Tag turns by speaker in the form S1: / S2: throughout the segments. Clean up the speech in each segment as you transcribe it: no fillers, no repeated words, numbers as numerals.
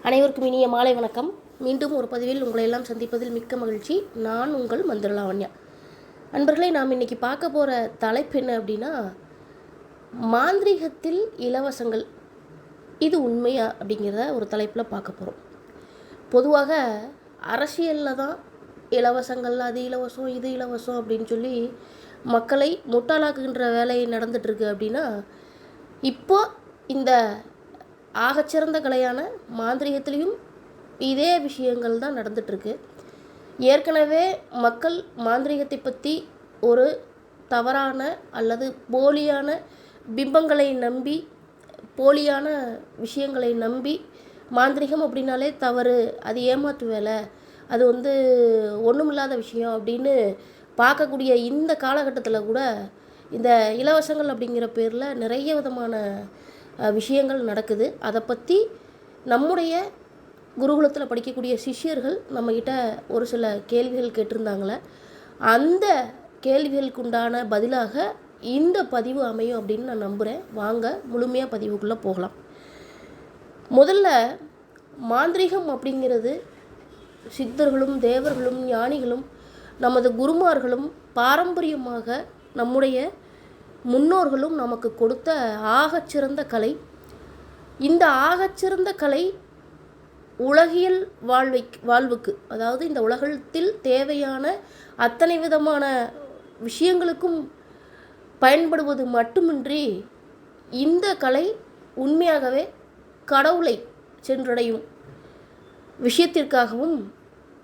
S1: அனைவருக்கும் இனிய மாலை வணக்கம். மீண்டும் ஒரு பதிவில் உங்களை எல்லாம் சந்திப்பதில் மிக்க மகிழ்ச்சி. நான் உங்கள் மந்திரலாவண்யா. அன்பர்களே, நாம் இன்றைக்கி பார்க்க போகிற தலைப்பு என்ன அப்படின்னா, மாந்திரீகத்தில் இலவசங்கள் இது உண்மையா அப்படிங்கிறத ஒரு தலைப்பில் பார்க்க போகிறோம். பொதுவாக அரசியலில் தான் இலவசங்கள், அது இலவசம், இது இலவசம் அப்படின்னு சொல்லி மக்களை முட்டாளாக்குகின்ற வேலை நடந்துகிட்ருக்கு. அப்படின்னா இப்போ இந்த ஆகச்சிறந்த கலையான மாந்திரீகத்திலையும் இதே விஷயங்கள் தான் நடந்துகிட்ருக்கு. ஏற்கனவே மக்கள் மாந்திரீகத்தை பற்றி ஒரு தவறான அல்லது போலியான பிம்பங்களை நம்பி, போலியான விஷயங்களை நம்பி, மாந்திரீகம் அப்படின்னாலே தவறு, அது ஏமாற்று வேலை, அது ஒன்றுமில்லாத விஷயம் அப்படின்னு பார்க்கக்கூடிய இந்த காலகட்டத்தில் கூட இந்த இலவசங்கள் அப்படிங்கிற பேரில் நிறைய விதமான விஷயங்கள் நடக்குது. அதை பற்றி நம்முடைய குருகுலத்தில் படிக்கக்கூடிய சிஷ்யர்கள் நம்மக்கிட்ட ஒரு சில கேள்விகள் கேட்டிருந்தாங்களே, அந்த கேள்விகளுக்கு உண்டான பதிலாக இந்த பதிவு அமையும் அப்படின்னு நான் நம்புகிறேன். வாங்க முழுமையாக பதிவுக்குள்ளே போகலாம். முதல்ல மாந்திரீகம் அப்படிங்கிறது சித்தர்களும் தேவர்களும் ஞானிகளும் நமது குருமார்களும் பாரம்பரியமாக நம்முடைய முன்னோர்களும் நமக்கு கொடுத்த ஆகச்சிறந்த கலை. இந்த ஆகச்சிறந்த கலை உலகியல் வாழ்வுக்கு, அதாவது இந்த உலகத்தில் தேவையான அத்தனை விதமான விஷயங்களுக்கும் பயன்படுவது மட்டுமின்றி, இந்த கலை உண்மையாகவே கடவுளை சென்றடையும் விஷயத்திற்காகவும்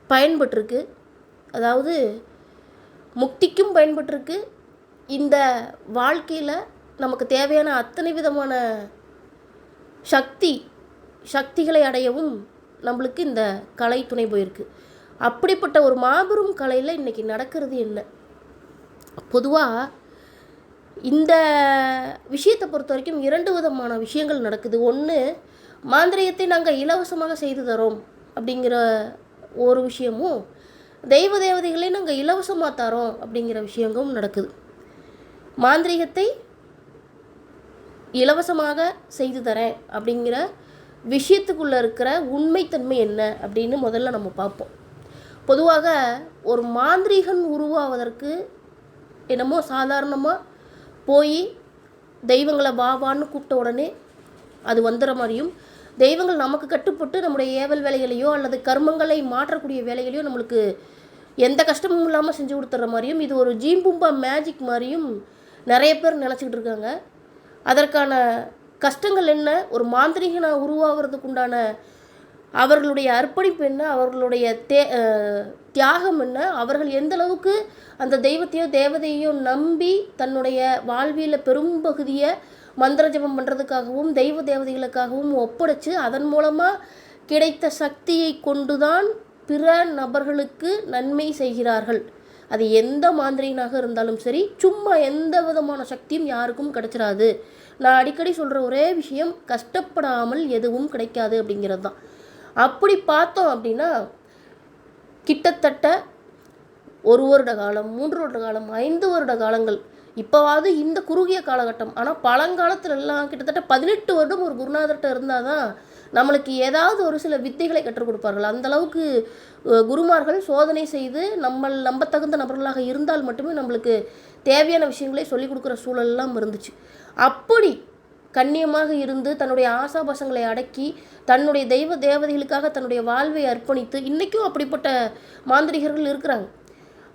S1: பயன்பட்டிருக்கு. அதாவது முக்திக்கும் பயன்பட்டிருக்கு. இந்த வாழ்க்கையில் நமக்கு தேவையான அத்தனை விதமான சக்திகளை அடையவும் நம்மளுக்கு இந்த கலை துணை போயிருக்கு. அப்படிப்பட்ட ஒரு மாபெரும் கலையில் இன்றைக்கி நடக்கிறது என்ன? பொதுவாக இந்த விஷயத்தை பொறுத்த வரைக்கும் 2 விதமான விஷயங்கள் நடக்குது. ஒன்று, மாந்திரீகத்தை நாங்கள் இலவசமாக செய்து தரோம் அப்படிங்கிற ஒரு விஷயமும், தெய்வ தேவதைகளை நாங்கள் இலவசமாக தரோம் அப்படிங்கிற விஷயங்களும் நடக்குது. மாந்திரீகத்தை இலவசமாக செய்து தரேன் அப்படிங்கிற விஷயத்துக்குள்ளே இருக்கிற உண்மைத்தன்மை என்ன அப்படின்னு முதல்ல நம்ம பார்ப்போம். பொதுவாக ஒரு மாந்திரீகன் உருவாவதற்கு என்னமோ சாதாரணமாக போய் தெய்வங்களை வான்னு கூப்பிட்ட உடனே அது வந்துடுற மாதிரியும், தெய்வங்கள் நமக்கு கட்டுப்பட்டு நம்முடைய ஏவல் வேலைகளையோ அல்லது கர்மங்களை மாற்றக்கூடிய வேலைகளையோ நம்மளுக்கு எந்த கஷ்டமும் இல்லாமல் செஞ்சு கொடுத்துட்ற மாதிரியும், இது ஒரு ஜீம்பூம்பா மேஜிக் மாதிரியும் நிறைய பேர் நினச்சிக்கிட்டு இருக்காங்க. அதற்கான கஷ்டங்கள் என்ன, ஒரு மாந்திரீகனாக உருவாகிறதுக்கு உண்டான அவர்களுடைய அர்ப்பணிப்பு என்ன, அவர்களுடைய தியாகம் என்ன, அவர்கள் எந்த அளவுக்கு அந்த தெய்வத்தையோ தேவதையோ நம்பி தன்னுடைய வாழ்வியில் பெரும்பகுதியை மந்திர ஜபம் பண்ணுறதுக்காகவும் தெய்வ தேவதைகளுக்காகவும் ஒப்படைச்சு அதன் மூலமாக கிடைத்த சக்தியை கொண்டுதான் பிற நபர்களுக்கு நன்மை செய்கிறார்கள். அது எந்த மாந்திரீகனாக இருந்தாலும் சரி, சும்மா எந்த விதமான சக்தியும் யாருக்கும் கிடைச்சிடாது. நான் அடிக்கடி சொல்கிற ஒரே விஷயம், கஷ்டப்படாமல் எதுவும் கிடைக்காது அப்படிங்கிறது தான். அப்படி பார்த்தோம் அப்படின்னா, கிட்டத்தட்ட 1 வருட காலம், 3 வருட காலம், 5 வருட காலங்கள், இப்போவாது இந்த குறுகிய காலகட்டம். ஆனால் பழங்காலத்துல எல்லாம் கிட்டத்தட்ட 18 வருடம் ஒரு குருநாதர்கிட்ட இருந்தால் தான் நம்மளுக்கு ஏதாவது ஒரு சில வித்தைகளை கற்றுக் கொடுப்பார்கள். அந்தளவுக்கு குருமார்கள் சோதனை செய்து நம்பத்தகுந்த நபர்களாக இருந்தால் மட்டுமே நம்மளுக்கு தேவையான விஷயங்களை சொல்லிக் கொடுக்குற சூழலெல்லாம் இருந்துச்சு. அப்படி கண்ணியமாக இருந்து தன்னுடைய ஆசாபாசங்களை அடக்கி தன்னுடைய தெய்வ தேவதைகளுக்காக தன்னுடைய வாழ்வை அர்ப்பணித்து இன்றைக்கும் அப்படிப்பட்ட மாந்திரிகர்கள் இருக்கிறாங்க.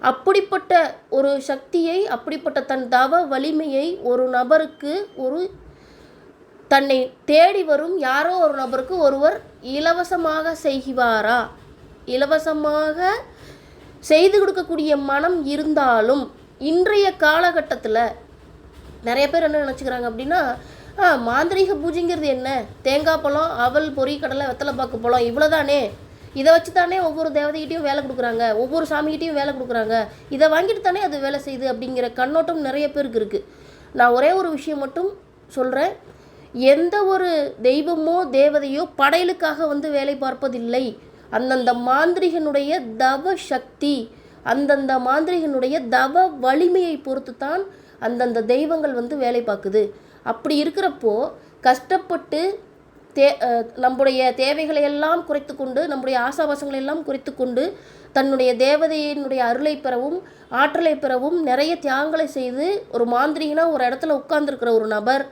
S1: அப்படிப்பட்ட ஒரு சக்தியை, அப்படிப்பட்ட தன் தவ வலிமையை ஒரு நபருக்கு, ஒரு தன்னை தேடி வரும் யாரோ ஒரு நபருக்கு ஒருவர் இலவசமாக செய்வாரா? இலவசமாக செய்து கொடுக்கக்கூடிய மனம் இருந்தாலும் இன்றைய காலகட்டத்தில் நிறைய பேர் என்ன நினச்சிக்கிறாங்க அப்படின்னா, மாந்திரீக பூஜைங்கிறது என்ன, தேங்காய் பழம், அவல், பொறி, கடலை, வெத்தலை பாக்கு பழம், இவ்வளோதானே, இதை வச்சு தானே ஒவ்வொரு தேவதைகிட்டையும் வேலை கொடுக்குறாங்க, ஒவ்வொரு சாமிகிட்டையும் வேலை கொடுக்குறாங்க, இதை வாங்கிட்டு தானே அது வேலை செய்யுது அப்படிங்கிற கண்ணோட்டம் நிறைய பேருக்கு இருக்குது. நான் ஒரே ஒரு விஷயம் மட்டும் சொல்கிறேன். எந்த ஒரு தெய்வமோ தேவதையோ படையலுக்காக வேலை பார்ப்பதில்லை. அந்தந்த மாந்திரிகனுடைய தவ சக்தி, அந்தந்த மாந்திரிகனுடைய தவ வலிமையை பொறுத்து தான் அந்தந்த தெய்வங்கள் வேலை பார்க்குது. அப்படி இருக்கிறப்போ கஷ்டப்பட்டு நம்முடைய தேவைகளை எல்லாம் குறைத்து கொண்டு, நம்முடைய ஆசாபாசங்களை எல்லாம் குறைத்து கொண்டு, தன்னுடைய தேவதையினுடைய அருளை பெறவும் ஆற்றலை பெறவும் நிறைய தியாகங்களை செய்து ஒரு மாந்திரிகனாக ஒரு இடத்துல உட்கார்ந்துருக்கிற ஒரு நபர்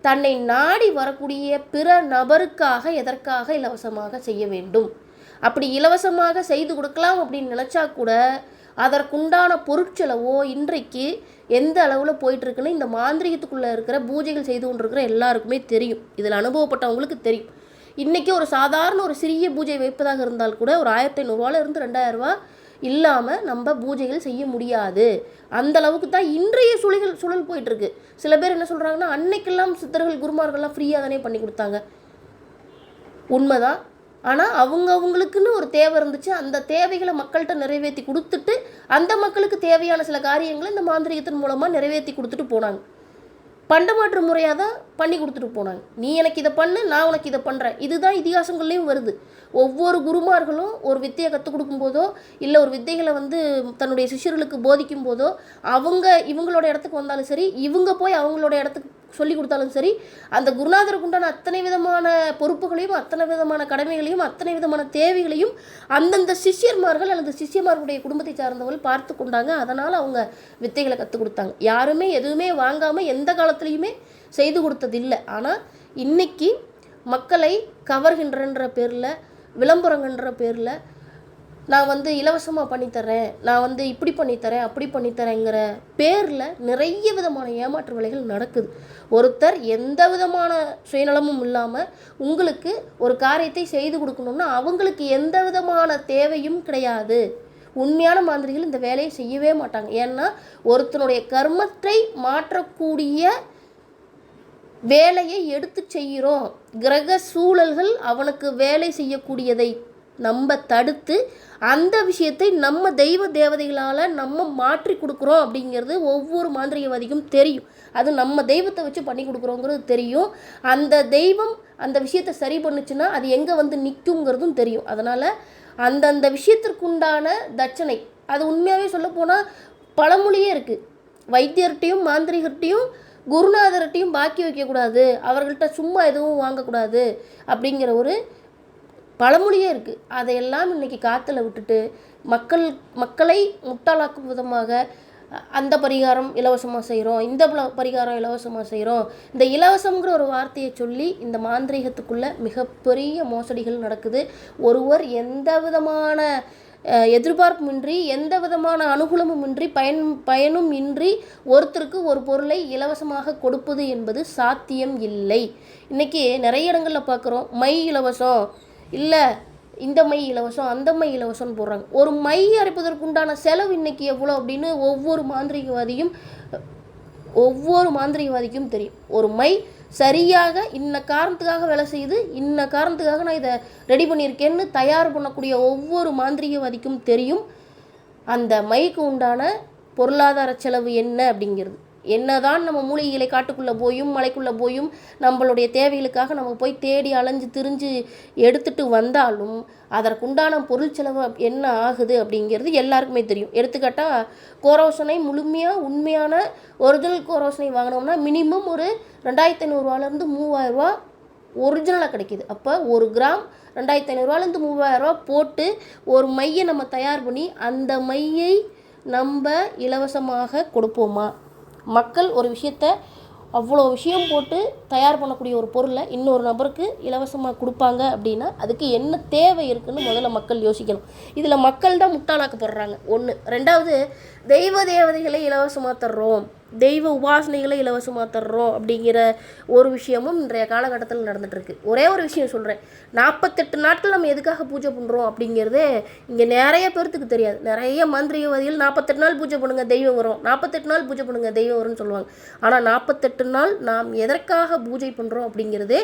S1: தன்னை நாடி வரக்கூடிய பிற நபருக்காக எதற்காக இலவசமாக செய்ய வேண்டும்? அப்படி இலவசமாக செய்து கொடுக்கலாம் அப்படின்னு நினச்சா கூட அதற்குண்டான பொருட்செலவோ இன்றைக்கு எந்த அளவில் போயிட்டுருக்குன்னு இந்த மாந்திரிகத்துக்குள்ளே இருக்கிற பூஜைகள் செய்து கொண்டிருக்கிற எல்லாருக்குமே தெரியும். இதில் அனுபவப்பட்டவங்களுக்கு தெரியும். இன்றைக்கி ஒரு சாதாரண ஒரு சிறிய பூஜை வைப்பதாக இருந்தால் கூட ஒரு 1500 2000 இல்லாமல் நம்ம பூஜைகள் செய்ய முடியாது. அந்த அளவுக்கு தான் இன்றைய சுழல் போயிட்டுருக்கு. சில பேர் என்ன சொல்கிறாங்கன்னா, அன்னைக்கெல்லாம் சித்தர்கள் குருமார்கள்லாம் ஃப்ரீயாக தானே பண்ணி கொடுத்தாங்க. உண்மைதான். ஆனால் அவங்களுக்குன்னு ஒரு தேவை இருந்துச்சு. அந்த தேவைகளை மக்கள்கிட்ட நிறைவேற்றி கொடுத்துட்டு அந்த மக்களுக்கு தேவையான சில காரியங்களை இந்த மாந்திரிகத்தின் மூலமாக நிறைவேற்றி கொடுத்துட்டு போனாங்க. பண்டமாற்று முறையாக தான் பண்ணி கொடுத்துட்டு போனாங்க. நீ எனக்கு இதை பண்ணு, நான் உனக்கு இதை பண்ணுறேன். இதுதான் இதிகாசங்கள்லேயும் வருது. ஒவ்வொரு குருமார்களும் ஒரு வித்தையை கற்றுக் கொடுக்கும்போதோ இல்லை ஒரு வித்தைகளை தன்னுடைய சிஷ்யர்களுக்கு போதிக்கும் போதோ இவங்களோட இடத்துக்கு வந்தாலும் சரி, இவங்க போய் அவங்களோட இடத்துக்கு சொல்லி கொடுத்தாலும் சரி, அந்த குருநாதருக்கு உண்டான அத்தனை விதமான பொறுப்புகளையும் அத்தனை விதமான கடமைகளையும் அத்தனை விதமான தேவைகளையும் அந்தந்த சிஷ்யர்மார்கள் அல்லது சிஷ்யமார்களுடைய குடும்பத்தை சார்ந்தவர்கள் பார்த்து கொண்டாங்க. அதனால் அவங்க வித்தைகளை கற்றுக் கொடுத்தாங்க. யாருமே எதுவுமே வாங்காமல் எந்த காலத்துலேயுமே செய்து கொடுத்ததில்லை. ஆனால் இன்னைக்கு மக்களை கவர்கின்றன்ற பேரில், விளம்பரங்கன்ற பேரில் நான் இலவசமாக பண்ணித்தரேன், நான் இப்படி பண்ணித்தரேன் அப்படி பண்ணித்தரேங்கிற பேரில் நிறைய விதமான ஏமாற்று வேலைகள் நடக்குது. ஒருத்தர் எந்த விதமான சுயநலமும் இல்லாமல் உங்களுக்கு ஒரு காரியத்தை செய்து கொடுக்கணும்னா அவங்களுக்கு எந்த விதமான தேவையும் கிடையாது. உண்மையான மாந்திரிகள் இந்த வேலையை செய்யவே மாட்டாங்க. ஏன்னா ஒருத்தனுடைய கர்மத்தை மாற்றக்கூடிய வேலையை எடுத்து செய்கிறோம். கிரக சூழல்கள் அவனுக்கு வேலை செய்யக்கூடியதை நம்ம தடுத்து அந்த விஷயத்தை நம்ம தெய்வ தேவதைகளால் நம்ம மாற்றி கொடுக்குறோம் அப்படிங்கிறது ஒவ்வொரு மாந்திரிகவாதிக்கும் தெரியும். அது நம்ம தெய்வத்தை வச்சு பண்ணி கொடுக்குறோங்கிறது தெரியும். அந்த தெய்வம் அந்த விஷயத்தை சரி பண்ணுச்சுன்னா அது எங்கே நிற்குங்கிறதும் தெரியும். அதனால் அந்தந்த விஷயத்திற்குண்டான தட்சணை அது உண்மையாகவே சொல்லப்போனால் பழமொழியே இருக்குது. வைத்தியர்கிட்டையும் மாந்திரிகர்கிட்டையும் குருநாதர்கிட்டையும் பாக்கி வைக்கக்கூடாது, அவர்கள்ட்ட சும்மா எதுவும் வாங்கக்கூடாது அப்படிங்கிற ஒரு பழமொழியே இருக்குது. அதையெல்லாம் இன்றைக்கி காற்றுல விட்டுட்டு மக்களை முட்டாளாக்கும் விதமாக அந்த பரிகாரம் இலவசமாக செய்கிறோம், இந்த பரிகாரம் இலவசமாக செய்கிறோம், இந்த இலவசங்கிற ஒரு வார்த்தையை சொல்லி இந்த மாந்திரீகத்துக்குள்ளே மிகப்பெரிய மோசடிகள் நடக்குது. ஒருவர் எந்த விதமான எதிர்பார்ப்புமின்றி எந்த விதமான அனுகூலமும் இன்றி பயனும் இன்றி ஒருத்தருக்கு ஒரு பொருளை இலவசமாக கொடுப்பது என்பது சாத்தியம் இல்லை. இன்றைக்கி நிறைய இடங்களில் பார்க்குறோம், மை இலவசம், இல்லை இந்த மை இலவசம் அந்த மை இலவசம்னு போடுறாங்க. ஒரு மை அரைப்பதற்கு உண்டான செலவு இன்றைக்கி எவ்வளோ அப்படின்னு ஒவ்வொரு மாந்திரிகவாதிக்கும் தெரியும். ஒரு மை சரியாக இன்ன காரணத்துக்காக வேலை செய்யுது, இன்ன காரணத்துக்காக நான் இதை ரெடி பண்ணியிருக்கேன்னு தயார் பண்ணக்கூடிய ஒவ்வொரு மாந்திரிகவாதிக்கும் தெரியும் அந்த மைக்கு உண்டான பொருளாதார செலவு என்ன அப்படிங்கிறது. என்னதான் நம்ம மூலிகைகளை காட்டுக்குள்ளே போயும் மலைக்குள்ளே போயும் நம்மளுடைய தேவைகளுக்காக நம்ம போய் தேடி அலைஞ்சு திரிஞ்சு எடுத்துகிட்டு வந்தாலும் அதற்குண்டான பொருள் செலவு என்ன ஆகுது அப்படிங்கிறது எல்லாருக்குமே தெரியும். எடுத்துக்காட்டால் கோரோசனை முழுமையாக உண்மையான ஒரிஜினல் கோரோசனை வாங்கினோம்னா மினிமம் ஒரு 2500 3000 ஒரிஜினலாக கிடைக்கிது. அப்போ 1 கிராம் 2500 3000 போட்டு ஒரு மையை நம்ம தயார் பண்ணி அந்த மையை நம்ம இலவசமாக கொடுப்போமா? மக்கள் ஒரு விஷயத்தை அவ்வளோ விஷயம் போட்டு தயார் பண்ணக்கூடிய ஒரு பொருளை இன்னொரு நபருக்கு இலவசமாக கொடுப்பாங்க அப்படின்னா அதுக்கு என்ன தேவை இருக்குதுன்னு முதல்ல மக்கள் யோசிக்கணும். இதில் மக்கள் தான் முட்டாளாக்கப்படுறாங்க. 1. 2வது, தெய்வ தேவதைகளை இலவசமாக தர்றோம், தெய்வ உபாசனைகளை இலவசமாக தர்றோம் அப்படிங்கிற ஒரு விஷயமும் இன்றைய காலகட்டத்தில் நடந்துகிட்ருக்கு. ஒரே ஒரு விஷயம் சொல்கிறேன், 48 நாட்கள் நம்ம எதுக்காக பூஜை பண்ணுறோம் அப்படிங்கிறதே இங்கே நிறைய பேர்த்துக்கு தெரியாது. நிறைய மாந்திரிகவாதிகள் 48 நாள் பூஜை பண்ணுங்கள் தெய்வம் வரும், 48 நாள் பூஜை பண்ணுங்கள் தெய்வம் வரும்னு சொல்லுவாங்க. ஆனால் 48 நாள் நாம் எதற்காக பூஜை பண்ணுறோம் அப்படிங்கிறதே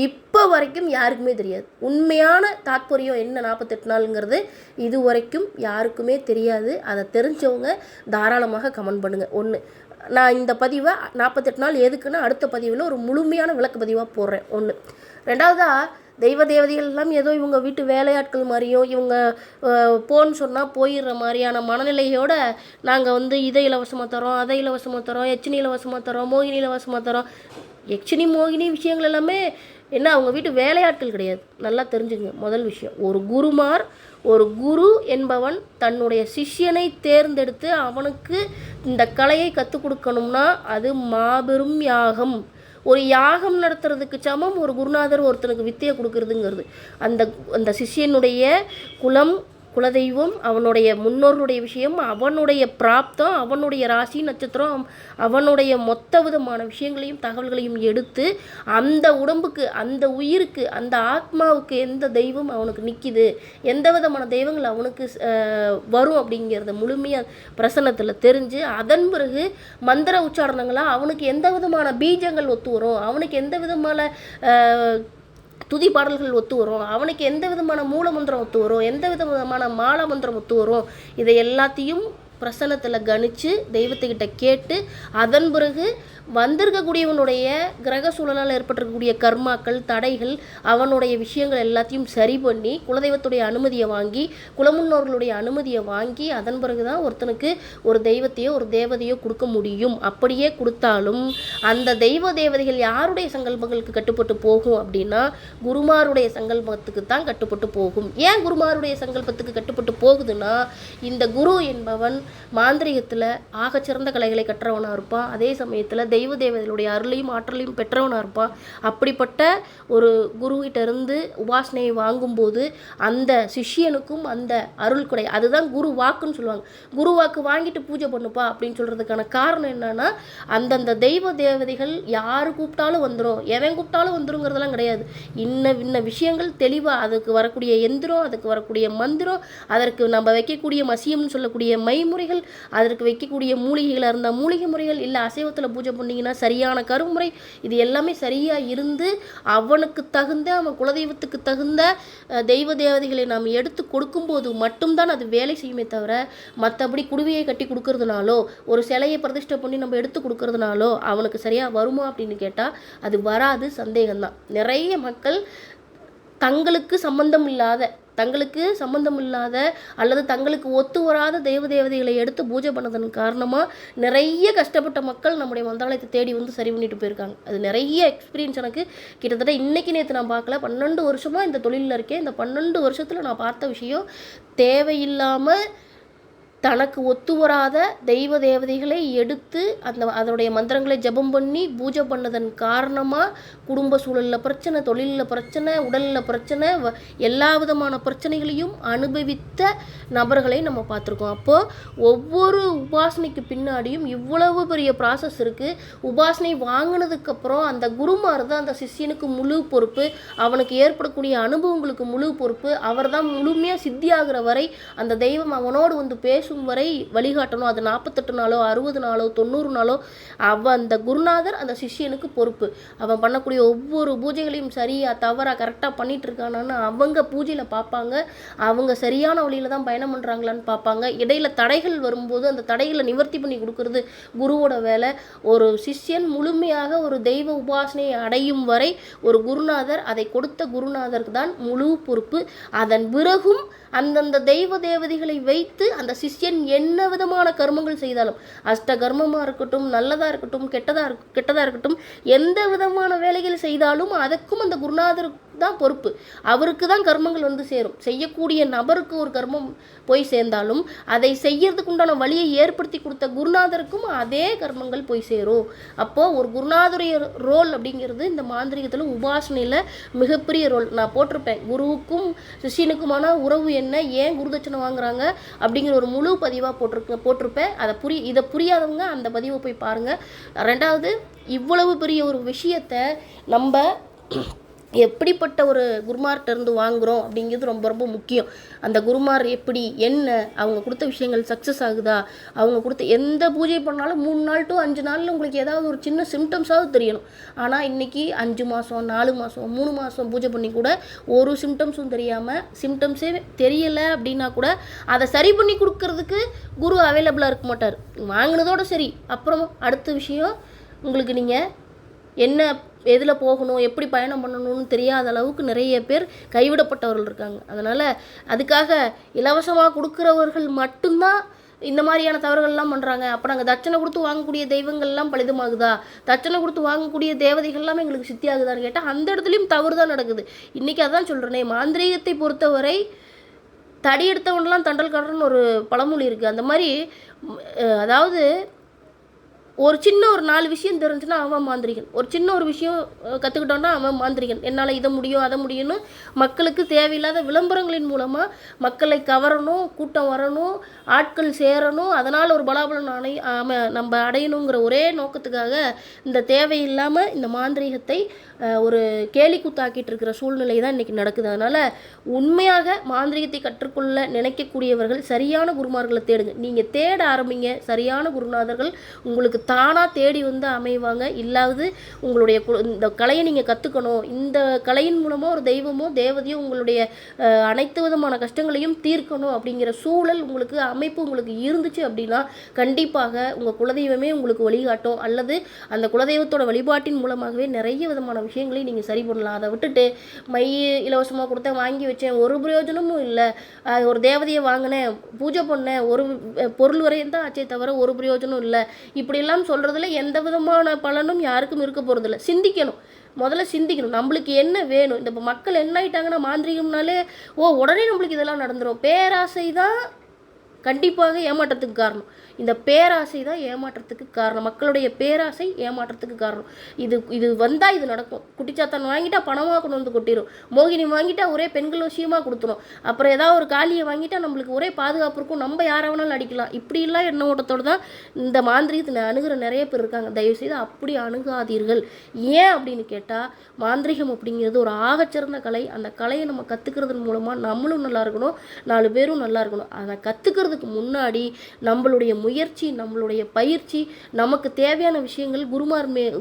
S1: இப்போ வரைக்கும் யாருக்குமே தெரியாது. உண்மையான தாற்பயம் என்ன 48 நாளுங்கிறது இது வரைக்கும் யாருக்குமே தெரியாது. அதை தெரிஞ்சவங்க தாராளமாக கமெண்ட் பண்ணுங்கள். 1. நான் இந்த பதிவை 48 நாள் எதுக்குன்னு அடுத்த பதிவில் ஒரு முழுமையான விளக்க பதிவாக போடுறேன். 1. 2வதாக, தெய்வ தேவதைகள் எல்லாம் ஏதோ இவங்க வீட்டு வேலையாட்கள் மாதிரியும் இவங்க போன்னு சொன்னால் போயிடுற மாதிரியான மனநிலையோடு நாங்கள் இதை இலவசமாக தரோம், அதை இலவசமாக தரோம், எச்சினி இலவசமாக தரோம், மோகினி இலவசமாக தரோம். எச்சினி மோகினி விஷயங்கள் எல்லாமே ஏன்னா அவங்க வீட்டு வேலையாட்கள் கிடையாது. நல்லா தெரிஞ்சுங்க. முதல் விஷயம், ஒரு குரு என்பவன் தன்னுடைய சிஷ்யனை தேர்ந்தெடுத்து அவனுக்கு இந்த கலையை கற்றுக் கொடுக்கணும்னா அது மாபெரும் யாகம். ஒரு யாகம் நடத்துறதுக்கு சமம் ஒரு குருநாதர் ஒருத்தனுக்கு வித்தையை கொடுக்கறதுங்கிறது. அந்த அந்த சிஷ்யனுடைய குலதெய்வம், அவனுடைய முன்னோர்களுடைய விஷயம், அவனுடைய பிராப்தம், அவனுடைய ராசி நட்சத்திரம், அவனுடைய மொத்த விதமான விஷயங்களையும் தகவல்களையும் எடுத்து அந்த உடம்புக்கு, அந்த உயிருக்கு, அந்த ஆத்மாவுக்கு எந்த தெய்வம் அவனுக்கு நிற்கிது, எந்த விதமான தெய்வங்கள் அவனுக்கு வரும் அப்படிங்கிறத முழுமையாக பிரசன்னத்தில் தெரிஞ்சு அதன் பிறகு மந்திர உச்சாரணங்களாக அவனுக்கு எந்த விதமான பீஜங்கள் ஒத்து வரும், அவனுக்கு எந்த விதமான துதி பாடல்கள் ஒத்து வரும், அவனுக்கு எந்த விதமான மூல மந்திரம் ஒத்து வரும், எந்த விதமான மால மந்திரம் ஒத்து வரும், இதை எல்லாத்தையும் பிரசன்னத்தில் கணித்து தெய்வத்துக்கிட்ட கேட்டு அதன் பிறகு வந்திருக்கக்கூடியவனுடைய கிரக சூழலால் ஏற்பட்டிருக்கக்கூடிய கர்மாக்கள், தடைகள், அவனுடைய விஷயங்கள் எல்லாத்தையும் சரி பண்ணி குலதெய்வத்துடைய அனுமதியை வாங்கி, குலமுன்னோர்களுடைய அனுமதியை வாங்கி அதன் பிறகு தான் ஒருத்தனுக்கு ஒரு தெய்வத்தையோ ஒரு தேவதையோ கொடுக்க முடியும். அப்படியே கொடுத்தாலும் அந்த தெய்வ தேவதைகள் யாருடைய சங்கல்பங்களுக்கு கட்டுப்பட்டு போகும் அப்படின்னா குருமாருடைய சங்கல்பத்துக்கு தான் கட்டுப்பட்டு போகும். ஏன் குருமாருடைய சங்கல்பத்துக்கு கட்டுப்பட்டு போகுதுன்னா, இந்த குரு என்பவன் மாந்திரிகத்தில் ஆகச்சிறந்த கலைகளை கற்றவனாக இருப்பான், அதே சமயத்தில் தெய்வ தேவதைகளுடைய அருளையும் ஆற்றலையும் பெற்றவனாக இருப்பான். அப்படிப்பட்ட ஒரு குருகிட்ட இருந்து உபாசனையை வாங்கும்போது அந்த சிஷ்யனுக்கும் அந்த அருள் கொடை, அதுதான் குரு வாக்குன்னு சொல்லுவாங்க. குரு வாக்கு வாங்கிட்டு பூஜை பண்ணுப்பா அப்படின்னு சொல்கிறதுக்கான காரணம் என்னன்னா, அந்தந்த தெய்வ தேவதைகள் யார் கூப்பிட்டாலும் வந்துடும், எவன் கூப்பிட்டாலும் வந்துருங்கிறதெல்லாம் கிடையாது. இன்ன விஷயங்கள் தெளிவாக அதுக்கு வரக்கூடிய எந்திரம், அதுக்கு வரக்கூடிய மந்திரம், அதற்கு நம்ம வைக்கக்கூடிய மசியம்னு சொல்லக்கூடிய மைமுறைகள், அதற்கு வைக்கக்கூடிய மூலிகைகளாக இருந்தால் மூலிகை முறைகள், இல்லை அசைவத்தில் பூஜை பண்ணிங்கன்னா சரியான கருமுறை, இது எல்லாமே சரியாக இருந்து அவனுக்கு தகுந்த, அவன் குலதெய்வத்துக்கு தகுந்த தெய்வ தேவதைகளை நாம் எடுத்து கொடுக்கும்போது மட்டும்தான் அது வேலை செய்யுமே தவிர, மற்றபடி குடுவையை கட்டி கொடுக்கறதுனாலோ ஒரு சிலையை பிரதிஷ்டை பண்ணி நம்ம எடுத்து கொடுக்கறதுனாலோ அவனுக்கு சரியாக வருமா அப்படின்னு கேட்டால் அது வராது, சந்தேகம்தான். நிறைய மக்கள் தங்களுக்கு சம்பந்தம் இல்லாத அல்லது தங்களுக்கு ஒத்து வராத தெய்வ தேவதைகளை எடுத்து பூஜை பண்ணதன் காரணமாக நிறைய கஷ்டப்பட்ட மக்கள் நம்முடைய மந்திராலயத்தை தேடி வந்து சரி பண்ணிட்டு போயிருக்காங்க. அது நிறைய எக்ஸ்பீரியன்ஸ் எனக்கு கிட்டத்தட்ட இன்னைக்கு நேற்று நான் பார்க்கல, 12 வருஷமாக இந்த தொழிலில் இருக்கேன். இந்த 12 வருஷத்தில் நான் பார்த்த விஷயம், தேவையில்லாமல் தனக்கு ஒத்து வராத தெய்வ தேவதைகளை எடுத்து அதனுடைய மந்திரங்களை ஜபம் பண்ணி பூஜை பண்ணதன் காரணமாக குடும்ப சூழலில் பிரச்சனை, தொழிலில் பிரச்சனை, உடலில் பிரச்சனை, எல்லா விதமான பிரச்சனைகளையும் அனுபவித்த நபர்களை நம்ம பார்த்துருக்கோம். அப்போது ஒவ்வொரு உபாசனைக்கு பின்னாடியும் இவ்வளவு பெரிய ப்ராசஸ் இருக்குது. உபாசனை வாங்கினதுக்கப்புறம் அந்த குருமார் தான் அந்த சிஷ்யனுக்கு முழு பொறுப்பு, அவனுக்கு ஏற்படக்கூடிய அனுபவங்களுக்கு முழு பொறுப்பு, அவர் தான் முழுமையாக சித்தியாகிற வரை அந்த தெய்வம் அவனோடு வந்து பேசும் வரை வழிகாட்டணும். அது 48 நாளோ 60 நாளோ 90 நாளோ அந்த குருநாதர் அந்த சிஷ்யனுக்கு பொறுப்பு. அவன் பண்ணக்கூடிய ஒவ்வொரு பூஜைகளையும் சரியா தவறா கரெக்டாக பண்ணிட்டு இருக்கானான்னு அவங்க பூஜையில் பார்ப்பாங்க. அவங்க சரியான வழியில் தான் பயணம் பண்ணுறாங்களான்னு பார்ப்பாங்க. இடையில தடைகள் வரும்போது அந்த தடைகளை நிவர்த்தி பண்ணி கொடுக்கறது குருவோட வேலை. ஒரு சிஷ்யன் முழுமையாக ஒரு தெய்வ உபாசனையை அடையும் வரை ஒரு குருநாதர், அதை கொடுத்த குருநாதருக்கு தான் முழு பொறுப்பு. அதன் பிறகும் அந்தந்த தெய்வ தேவதைகளை வைத்து அந்த சிஷ்யன் என்ன விதமான கர்மங்கள் செய்தாலும், அஷ்ட கர்மமாக இருக்கட்டும், நல்லதாக இருக்கட்டும், கெட்டதாக இருக்கட்டும், எந்த விதமான வேலைகள் செய்தாலும் அதற்கும் அந்த குருநாதருக்கு தான் பொறுப்பு. அவருக்கு தான் கர்மங்கள் வந்து சேரும். செய்யக்கூடிய நபருக்கு ஒரு கர்மம் போய் சேர்ந்தாலும் அதை செய்யறதுக்கு உண்டான வழியை ஏற்படுத்தி கொடுத்த குருநாதருக்கும் அதே கர்மங்கள் போய் சேரும். அப்போது ஒரு குருநாதருடைய ரோல் அப்படிங்கிறது இந்த மாந்திரிகத்தில் உபாசனையில் மிகப்பெரிய ரோல். நான் போட்டிருப்பேன், குருவுக்கும் சிஷியனுக்குமான உறவு என்ன, ஏன் குருதட்சணை வாங்குறாங்க அப்படிங்கிற ஒரு முழு பதிவாக போட்டிருப்பேன். இதை புரியாதவங்க அந்த பதிவை போய் பாருங்கள். ரெண்டாவது, இவ்வளவு பெரிய ஒரு விஷயத்தை நம்ம எப்படிப்பட்ட ஒரு குருமார்கிட்ட இருந்து வாங்குகிறோம் அப்படிங்கிறது ரொம்ப ரொம்ப முக்கியம். அந்த குருமார் எப்படி, என்ன, அவங்க கொடுத்த விஷயங்கள் சக்ஸஸ் ஆகுதா, அவங்க கொடுத்த எந்த பூஜை பண்ணாலும் 3 நாள் to 5 நாளில் உங்களுக்கு ஏதாவது ஒரு சின்ன சிம்டம்ஸாவது தெரியணும். ஆனால் இன்றைக்கி 5 மாதம் 4 மாதம் 3 மாதம் பூஜை பண்ணி கூட ஒரு சிம்டம்ஸும் தெரியாமல், சிம்டம்ஸே தெரியலை அப்படின்னா கூட அதை சரி பண்ணி கொடுக்கறதுக்கு குரு அவைலபிளாக இருக்க மாட்டார். வாங்கினதோடு சரி, அப்புறம் அடுத்த விஷயம் உங்களுக்கு நீங்கள் என்ன எதில் போகணும், எப்படி பயணம் பண்ணணும்னு தெரியாத அளவுக்கு நிறைய பேர் கைவிடப்பட்டவர்கள் இருக்காங்க. அதனால் அதுக்காக இலவசமாக கொடுக்குறவர்கள் மட்டும்தான் இந்த மாதிரியான தவறுகள்லாம் பண்ணுறாங்க. அப்போ நாங்கள் தட்சணை கொடுத்து வாங்கக்கூடிய தெய்வங்கள்லாம் பலிதமாகுதா, தட்சணை கொடுத்து வாங்கக்கூடிய தேவதைகள்லாம் எங்களுக்கு சித்தி ஆகுதான்னு கேட்டால் அந்த இடத்துலையும் தவறு தான் நடக்குது. இன்றைக்கி அதான் சொல்கிறேனே, மாந்திரீகத்தை பொறுத்தவரை தடி எடுத்தவன்லாம் தண்டல் கடன்னு ஒரு பழமொழி இருக்குது. அந்த மாதிரி அதாவது ஒரு சின்ன ஒரு 4 விஷயம் தெரிஞ்சுன்னா அவன் மாந்திரிகன், ஒரு சின்ன ஒரு விஷயம் கற்றுக்கிட்டோன்னா அவன் மாந்திரிகன். என்னால் இதை முடியும் அதை முடியும்னு மக்களுக்கு தேவையில்லாத விளம்பரங்களின் மூலமாக மக்களை கவரணும், கூட்டம் வரணும், ஆட்கள் சேரணும், அதனால் ஒரு பலாபலன் நம்ம அடையணுங்கிற ஒரே நோக்கத்துக்காக இந்த தேவையில்லாமல் இந்த மாந்திரீகத்தை ஒரு கேலி கூத்தாக்கிட்டு இருக்கிற சூழ்நிலை தான் இன்றைக்கி நடக்குது. அதனால் உண்மையாக மாந்திரிகத்தை கற்றுக்கொள்ள நினைக்கக்கூடியவர்கள் சரியான குருமார்களை தேடுங்க. நீங்கள் தேட ஆரம்பிங்க, சரியான குருநாதர்கள் உங்களுக்கு தானாக தேடி வந்து அமைவாங்க. இல்லாவது உங்களுடைய இந்த கலையை நீங்கள் கற்றுக்கணும், இந்த கலையின் மூலமாக ஒரு தெய்வமோ தேவதையோ உங்களுடைய அனைத்து விதமான கஷ்டங்களையும் தீர்க்கணும் அப்படிங்கிற சூழல் உங்களுக்கு அமைப்பு உங்களுக்கு இருந்துச்சு அப்படின்னா கண்டிப்பாக உங்கள் குலதெய்வமே உங்களுக்கு வழிகாட்டும். அல்லது அந்த குலதெய்வத்தோட வழிபாட்டின் மூலமாகவே நிறைய விதமான விஷயங்களையும் நீங்கள் சரி பண்ணலாம். அதை விட்டுட்டு மை இலவசமாக கொடுத்தேன், வாங்கி வச்சேன், ஒரு பிரயோஜனமும் இல்லை, ஒரு தேவதையை வாங்கினேன், பூஜை பண்ணேன், ஒரு பொருள் வரையும் தான் ஆச்சே தவிர ஒரு பிரயோஜனம் இல்லை, இப்படியெல்லாம் சொல்கிறதுல எந்த விதமான பலனும் யாருக்கும் இருக்க போகிறதில்ல. சிந்திக்கணும், முதல்ல சிந்திக்கணும் நம்மளுக்கு என்ன வேணும். இந்த இப்போ மக்கள் என்ன ஆகிட்டாங்கன்னா மாந்திரிகம்னாலே உடனே நம்மளுக்கு இதெல்லாம் நடந்துடும். பேராசை தான் கண்டிப்பாக ஏமாற்றத்துக்கு காரணம். இந்த பேராசை தான் ஏமாற்றத்துக்கு காரணம். மக்களுடைய பேராசை ஏமாற்றத்துக்கு காரணம். இது வந்தால் இது நடக்கும். குட்டிச்சாத்தான் வாங்கிட்டா பணமாக கொண்டு வந்து கொட்டிடும், மோகினி வாங்கிட்டா ஒரே பெண்கள் விஷயமாக கொடுத்துரும், அப்புறம் ஏதாவது ஒரு காளியை வாங்கிட்டா நம்மளுக்கு ஒரே பாதுகாப்பு இருக்கும், நம்ம யாராவனாலும் அடிக்கலாம். இப்படிலாம் எண்ண ஓட்டத்தோடு தான் இந்த மாந்திரிகத்தை அணுகிற நிறைய பேர் இருக்காங்க. தயவுசெய்து அப்படி அணுகாதீர்கள். ஏன் அப்படின்னு கேட்டால், மாந்திரிகம் அப்படிங்கிறது ஒரு ஆகச்சிறந்த கலை. அந்த கலையை நம்ம கற்றுக்கிறதன் மூலமாக நம்மளும் நல்லா இருக்கணும், 4 பேரும் நல்லா இருக்கணும். அதை கற்றுக்கிறதுக்கு முன்னாடி நம்மளுடைய முயற்சி, நம்மளுடைய பயிற்சி, நமக்கு தேவையான விஷயங்கள்,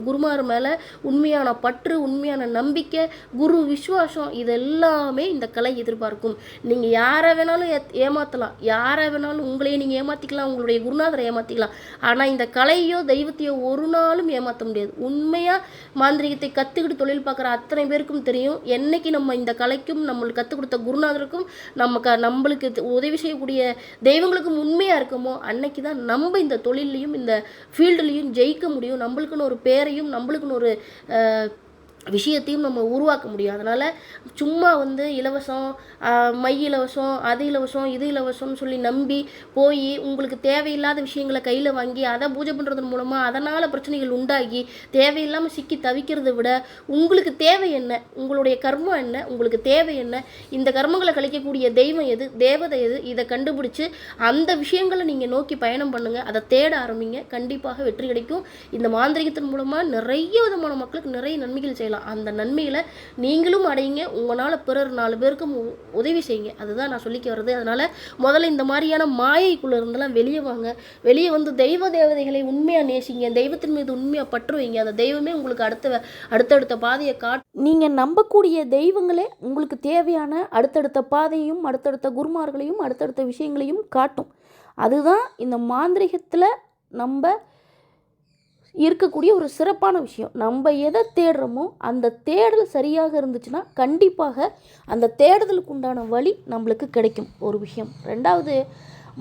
S1: குருமார் மேலே உண்மையான பற்று, உண்மையான நம்பிக்கை, குரு விசுவாசம், இதெல்லாமே இந்த கலை எதிர்பார்க்கும். நீங்கள் யாரை வேணாலும் ஏமாற்றலாம், யாரை வேணாலும் உங்களையே நீங்கள் ஏமாற்றிக்கலாம், உங்களுடைய குருநாதரை ஏமாற்றிக்கலாம். ஆனால் இந்த கலையோ தெய்வத்தையோ ஒரு நாளும் ஏமாற்ற முடியாது. உண்மையாக மாந்திரிகத்தை கற்றுக்கிட்டு தொழில் பார்க்குற அத்தனை பேருக்கும் தெரியும், என்னைக்கு நம்ம இந்த கலைக்கும் நம்மளுக்கு கற்றுக் கொடுத்த குருநாதருக்கும் நம்மளுக்கு உதவி செய்யக்கூடிய தெய்வங்களுக்கும் உண்மையாக இருக்குமோ அன்னைக்கு தான் நம்ம இந்த தொழிலையும் இந்த ஃபீல்டுலையும் ஜெயிக்க முடியும். நம்மளுக்குன்னு ஒரு பேரையும் நம்மளுக்குன்னு ஒரு விஷயத்தையும் நம்ம உருவாக்க முடியும். அதனால் சும்மா இலவசம், மை இலவசம், அது இலவசம், இது இலவசம்னு சொல்லி நம்பி போய் உங்களுக்கு தேவையில்லாத விஷயங்களை கையில் வாங்கி அதை பூஜை பண்ணுறதன் மூலமாக அதனால் பிரச்சனைகள் உண்டாகி தேவையில்லாமல் சிக்கி தவிக்கிறத விட உங்களுக்கு தேவை என்ன, உங்களுடைய கர்மம் என்ன, உங்களுக்கு தேவை என்ன, இந்த கர்மங்களை கழிக்கக்கூடிய தெய்வம் எது, தேவதை எது, இதை கண்டுபிடிச்சு அந்த விஷயங்களை நீங்கள் நோக்கி பயணம் பண்ணுங்கள். அதை தேட ஆரம்பிங்க, கண்டிப்பாக வெற்றி கிடைக்கும். இந்த மாந்திரிகத்தின் மூலமாக நிறைய விதமான மக்களுக்கு நிறைய நன்மைகள் செய்யலாம். அந்த நன்மையில் நீங்களும் அடையுங்க, உங்களால் பிறர் 4 பேருக்கும் உதவி செய்யுங்க. அதுதான் நான் சொல்லிக்க வர்றது. அதனால் முதல்ல இந்த மாதிரியான மாயைக்குள்ளே இருந்தெல்லாம் வெளியே வாங்க, வெளியே வந்து தெய்வ தேவதைகளை உண்மையாக நேசிங்க, தெய்வத்தின் மீது உண்மையாக பற்று வைங்க. அந்த தெய்வமே உங்களுக்கு அடுத்தடுத்த பாதையை நீங்கள் நம்பக்கூடிய தெய்வங்களே உங்களுக்கு தேவையான அடுத்தடுத்த பாதையையும் அடுத்தடுத்த குருமார்களையும் அடுத்தடுத்த விஷயங்களையும் காட்டும். அதுதான் இந்த மாந்திரிகத்தில் நம்ம இருக்கக்கூடிய ஒரு சிறப்பான விஷயம். நம்ம எதை தேடுறோமோ அந்த தேடல் சரியாக இருந்துச்சுன்னா கண்டிப்பாக அந்த தேடுதலுக்கு உண்டான வழி நம்மளுக்கு கிடைக்கும். ஒரு விஷயம். 2வது,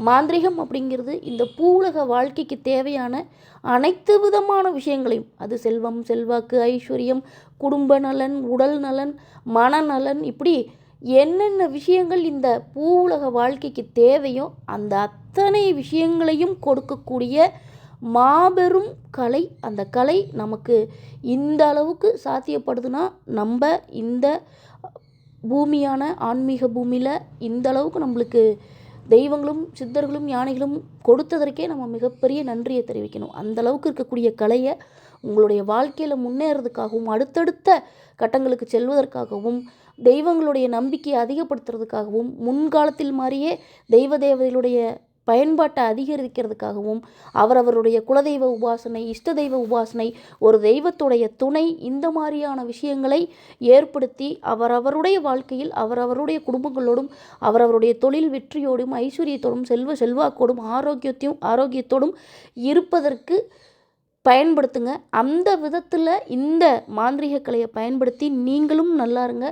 S1: மாந்திரிகம் அப்படிங்கிறது இந்த பூவுலக வாழ்க்கைக்கு தேவையான அனைத்து விதமான விஷயங்களையும், அது செல்வம், செல்வாக்கு, ஐஸ்வர்யம், குடும்ப நலன், உடல் நலன், மனநலன், இப்படி என்னென்ன விஷயங்கள் இந்த பூவுலக வாழ்க்கைக்கு தேவையோ அந்த அத்தனை விஷயங்களையும் கொடுக்கக்கூடிய மாபெரும் கலை. அந்த கலை நமக்கு இந்த அளவுக்கு சாத்தியப்படுதுன்னா நம்ம இந்த பூமியான ஆன்மீக பூமியில் இந்த அளவுக்கு நம்மளுக்கு தெய்வங்களும் சித்தர்களும் யானைகளும் கொடுத்ததற்கே நம்ம மிகப்பெரிய நன்றியை தெரிவிக்கணும். அந்த அளவுக்கு இருக்கக்கூடிய கலையை உங்களுடைய வாழ்க்கையில் முன்னேறதுக்காகவும் அடுத்தடுத்த கட்டங்களுக்கு செல்வதற்காகவும் தெய்வங்களுடைய நம்பிக்கையை அதிகப்படுத்துறதுக்காகவும் முன்காலத்தில் மாதிரியே தேவதைகளுடைய பயன்பாட்டை அதிகரிக்கிறதுக்காகவும் அவரவருடைய குலதெய்வ உபாசனை, இஷ்ட தெய்வ உபாசனை, ஒரு தெய்வத்துடைய துணை, இந்த மாதிரியான விஷயங்களை ஏற்படுத்தி அவரவருடைய வாழ்க்கையில் அவரவருடைய குடும்பங்களோடும் அவரவருடைய தொழில் வெற்றியோடும் ஐஸ்வர்யத்தோடும் செல்வாக்கோடும் ஆரோக்கியத்தோடும் இருப்பதற்கு பயன்படுத்துங்க. அந்த விதத்தில் இந்த மாந்திரீக கலையை பயன்படுத்தி நீங்களும் நல்லா இருங்க.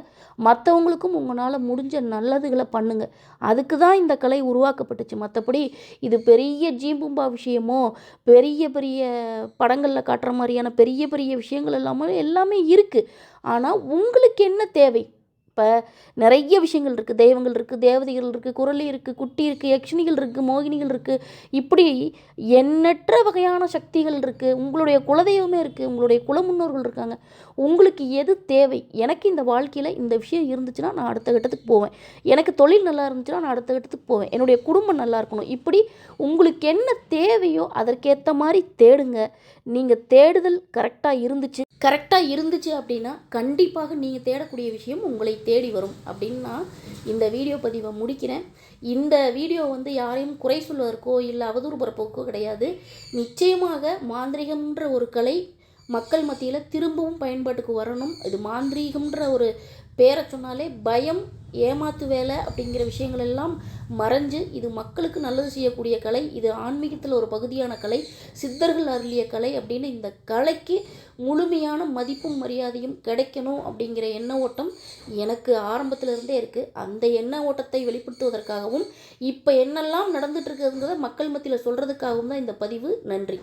S1: மற்றவங்களுக்கும் உங்களால் முடிஞ்ச நல்லதுகளை பண்ணுங்கள். அதுக்கு தான் இந்த கலை உருவாக்கப்பட்டுச்சு. மற்றபடி இது பெரிய ஜீம்பூம்பா விஷயமோ, பெரிய பெரிய படங்களில் காட்டுற மாதிரியான பெரிய பெரிய விஷயங்கள் எல்லாமே இருக்குது. ஆனால் உங்களுக்கு என்ன தேவை? இப்போ நிறைய விஷயங்கள் இருக்குது. தெய்வங்கள் இருக்குது, தேவதைகள் இருக்குது, குறளி இருக்குது, குட்டி இருக்குது, யக்ஷினிகள் இருக்குது, மோகினிகள் இருக்குது. இப்படி எண்ணற்ற வகையான சக்திகள் இருக்குது. உங்களுடைய குலதெய்வமே இருக்குது, உங்களுடைய குலமுன்னோர்கள் இருக்காங்க. உங்களுக்கு எது தேவை? எனக்கு இந்த வாழ்க்கையில் இந்த விஷயம் இருந்துச்சுன்னா நான் அடுத்த கட்டத்துக்கு போவேன். எனக்கு தொழில் நல்லா இருந்துச்சுன்னா நான் அடுத்த கட்டத்துக்கு போவேன். என்னுடைய குடும்பம் நல்லா இருக்கணும். இப்படி உங்களுக்கு என்ன தேவையோ அதற்கேற்ற மாதிரி தேடுங்க. நீங்கள் தேடுதல் கரெக்டாக இருந்துச்சு அப்படின்னா கண்டிப்பாக நீங்கள் தேடக்கூடிய விஷயம் உங்களை தேடி வரும் அப்படின்னு நான் இந்த வீடியோ பதிவை முடிக்கிறேன். இந்த வீடியோ யாரையும் குறை சொல்வதற்கோ இல்லை அவதூறு பரப்புவதற்கோ கிடையாது. நிச்சயமாக மாந்திரிகம்ன்ற ஒரு கலை மக்கள் மத்தியில் திரும்பவும் பயன்பாட்டுக்கு வரணும். இது மாந்திரீகம்ன்ற ஒரு பேரை சொன்னாலே பயம், ஏமாத்து வேலை அப்படிங்கிற விஷயங்கள் எல்லாம் மறைஞ்சு இது மக்களுக்கு நல்லது செய்யக்கூடிய கலை. இது ஆன்மீகத்தில் ஒரு பகுதியான கலை, சித்தர்கள் அருளிய கலை அப்படின்னு இந்த கலைக்கு முழுமையான மதிப்பும் மரியாதையும் கிடைக்கணும் அப்படிங்கிற எண்ண ஓட்டம் எனக்கு ஆரம்பத்திலிருந்தே இருக்குது. அந்த எண்ண ஓட்டத்தை வெளிப்படுத்துவதற்காகவும் இப்போ என்னெல்லாம் நடந்துட்டு இருக்குங்கிறத மக்கள் மத்தியில் சொல்கிறதுக்காகவும் தான் இந்த பதிவு. நன்றி.